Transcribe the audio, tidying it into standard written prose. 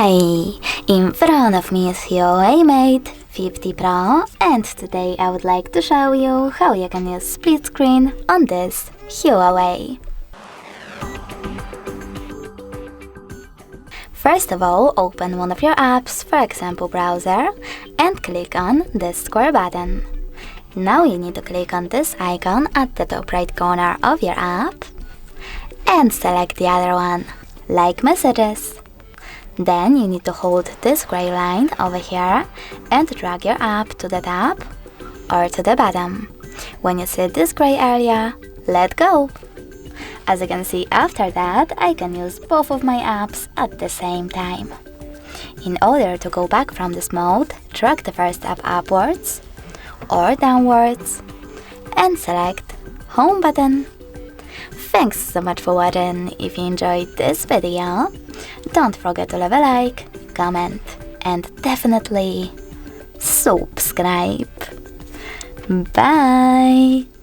Hi! In front of me is HUAWEI Mate 50 Pro, and today I would like to show you how you can use split screen on this HUAWEI. First of all, open one of your apps, for example browser, and click on this square button. Now you need to click on this icon at the top right corner of your app and select the other one, like messages. Then you need to hold this gray line over here and drag your app to the top or to the bottom. When you see this gray area, let go. As you can see, after that, I can use both of my apps at the same time. In order to go back from this mode, drag the first app upwards or downwards and select Home button. Thanks so much for watching. If you enjoyed this video, don't forget to leave a like, comment, and definitely subscribe. Bye!